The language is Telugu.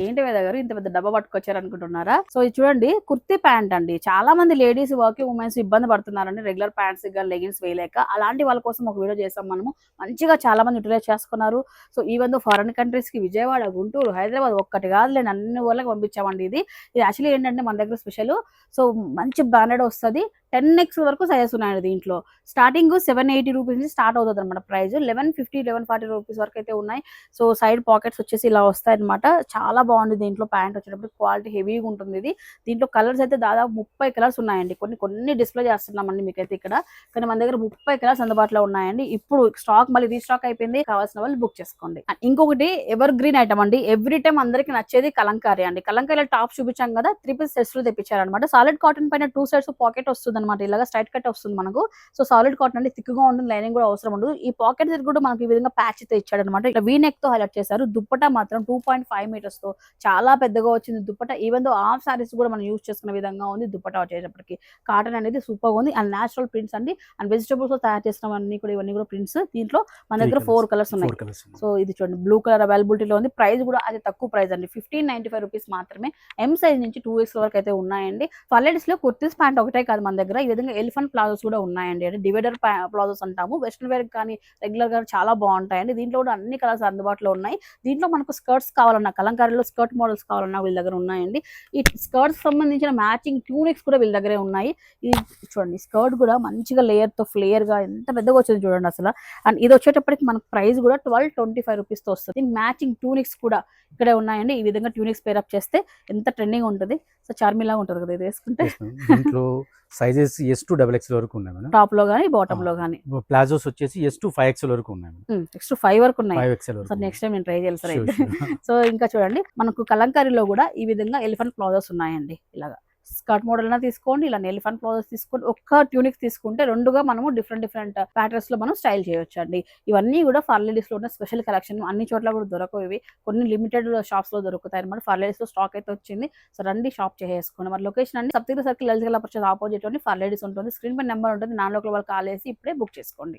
ఏంటి వేద గారు ఇంత పెద్ద డబ్బా పట్టుకొచ్చారు అనుకుంటున్నారా? సో ఇది చూడండి కుర్తీ ప్యాంట్ అండి. చాలా మంది లేడీస్ వర్కింగ్ ఉమెన్స్ ఇబ్బంది పడుతున్నారండి రెగ్యులర్ ప్యాంట్స్ గా లెగిన్స్ వేయలేక. అలాంటి వాళ్ళ కోసం ఒక వీడియో చేసాం మనము. మంచిగా చాలా మంది యూటిలైజ్ చేసుకున్నారు. So even though foreign countries కి విజయవాడ, గుంటూరు, హైదరాబాద్ ఒక్కటి కాదులేండి అన్ని ఊర్లకు పంపించామండి ఇది. ఇది యాక్చువల్లీ ఏంటంటే మన దగ్గర స్పెషల్. సో మంచి బ్రాండెడ్ వస్తుంది. 10x వరకు సైజెస్ ఉన్నాయండి దీంట్లో. స్టార్టింగ్ 780 రూపీస్ నుంచి స్టార్ట్ అవుతుంది అనమాట ప్రైస్. 1150, 1140 రూపీస్ వరకు అయితే ఉన్నాయి. సో సైడ్ పాకెట్స్ వచ్చేసి ఇలా వస్తాయి అనమాట. చాలా బాగుంది దీంట్లో ప్యాంట్ వచ్చేటప్పుడు క్వాలిటీ హెవీగా ఉంటుంది ఇది. దీంట్లో కలర్స్ అయితే దాదాపు 30 కలర్స్ ఉన్నాయండి. కొన్ని డిస్ప్లే చేస్తున్నామండి మీకైతే ఇక్కడ. కానీ మన దగ్గర 30 కలర్స్ అందుబాటులో ఉన్నాయండి. ఇప్పుడు స్టాక్ మళ్ళీ రీస్టాక్ అయిపోయింది. కావాల్సిన వాళ్ళు బుక్ చేసుకోండి. ఇంకొకటి ఎవర్ గ్రీన్ ఐటమ్ అండి. ఎవ్రీ టైం అందరికి నచ్చేది కలంకారీ అండి. కలంకారీలో టాప్ చూపించాం కదా, 3 పీస్ సెట్స్ లో తెప్పించారనమాట. సాలిడ్ కాటన్ పైన 2 సైడ్స్ పాకెట్ వస్తుంది అనమాట. ఇలాగా స్ట్రైట్ కట్ వస్తుంది మనకు. సో సాలిడ్ కాటన్ అంటే థిక్ గా ఉంటుంది, లైనింగ్ కూడా అవసరం ఉండదు. ఈ పాకెట్ దగ్గర కూడా మనకి ఈ విధంగా ప్యాచ్ అయితే ఇచ్చాడు అనమాట. ఇక్కడ వీ నెక్ తో హైలైట్ చేశారు. దుప్పటా మాత్రం 2.5 మీటర్స్ తో చాలా పెద్దగా వచ్చింది dupatta. Even though half saris కూడా మనం యూజ్ చేసుకునే విధంగా ఉంది దుప్పటా వచ్చేటప్పటికి. కాటన్ అనేది సూపర్ ఉంది అండ్ నేచురల్ ప్రింట్స్ అండి. అండ్ వెజిటబుల్స్ తో తయారు చేసినవన్నీ కూడా ఇవన్నీ కూడా ప్రింట్స్. దీంట్లో మన దగ్గర 4 కలర్స్ ఉన్నాయి. సో ఇది చూడండి బ్లూ కలర్ అవైలబిలిటీలో ఉంది. ప్రైస్ కూడా అది తక్కువ ప్రైస్ అండి, 1595 రూపీస్ మాత్రమే. ఎం సైజ్ నుంచి 2x వరకు అయితే ఉన్నాయండి. పల్లెడ్స్ లో కుర్తీస్ ప్యాంట్ ఒకటే కాదు మన దగ్గర, ఈ విధంగా ఎలిఫెంట్ ప్లాజోస్ కూడా ఉన్నాయండి. అంటే డివైడర్ ప్లాజోస్ అంటాము. వెస్ట్రన్ వేర్ కానీ రెగ్యులర్ గా చాలా బాగుంటాయండి. దీంట్లో కూడా అన్ని కలర్స్ అందుబాటులో ఉన్నాయి. దీంట్లో మనకు స్కర్ట్స్ కావాలన్నా, కలంకారీలో స్కర్ట్ మోడల్స్ కావాలన్నా వీళ్ళ దగ్గర ఉన్నాయండి. ఈ స్కర్ట్స్ సంబంధించిన మ్యాచింగ్ ట్యూనిక్స్ కూడా వీళ్ళ దగ్గరే ఉన్నాయి. ఇది చూడండి స్కర్ట్ కూడా మంచిగా లేయర్ తో ఫ్లేయర్ గా ఎంత పెద్దగా వచ్చింది చూడండి అసలు. అండ్ ఇది వచ్చేటప్పటికి మనకు ప్రైస్ కూడా 1225 రూపీస్ తో వస్తుంది. మ్యాచింగ్ ట్యూనిక్స్ కూడా ఇక్కడే ఉన్నాయండి. ఈ విధంగా ట్యూనిక్స్ పేరప్ చేస్తే ఎంత ట్రెండింగ్ ఉంటుంది. సో చార్మిలా ఉంటుంది కదా ఇది వేసుకుంటే. దీంట్లో సైజెస్ S to XXL వరకు ఉన్నాయి మేడం. టాప్ లో గానీ బాటమ్ లో గానీ. ప్లాజోస్ వచ్చేసి S to 5XL వరకు ఉన్నాయి మేడం. నెక్స్ట్ 5 వరకు ఉన్నాయి. 5XL వరకు. సో నెక్స్ట్ టైం నేను ట్రై చేయాలి సార్ అయితే. సో ఇంకా చూడండి మనకు కలంకారీలో కూడా ఈ విధంగా ఎలిఫెంట్ ప్లాజోస్ ఉన్నాయండి. ఇలాగా స్కర్ట్ మోడల్ అయినా తీసుకోండి, ఇలా ఎలిఫెంట్ ప్లాజోస్ తీసుకోండి. ఒక్క ట్యూనిక్ తీసుకుంటే రెండుగా మనము డిఫరెంట్ ప్యాటర్న్స్ లో మనం స్టైల్ చేయొచ్చు అండి. ఇవన్నీ కూడా ఫర్ లేడీస్ లో ఉన్న స్పెషల్ కలెక్షన్. అన్ని చోట్ల కూడా దొరకవు ఇవి, కొన్ని లిమిటెడ్ షాప్స్ లో దొరుకుతాయి అనమాట. ఫర్ లేడీస్ లో స్టాక్ అయితే వచ్చింది. సో రండి షాప్ చేసుకోండి. మరి లొకేషన్ అండి సప్తగిరి సర్కిల్ లలిత కళా పరిషత్ ఆపోజిట్ అని ఫర్ లేడీస్ ఉంటుంది. స్క్రీన్ పై నెంబర్ ఉంటుంది. నాన్ లోకల్ వాళ్ళు కాల్ చేసి ఇప్పుడే బుక్ చేసుకోండి.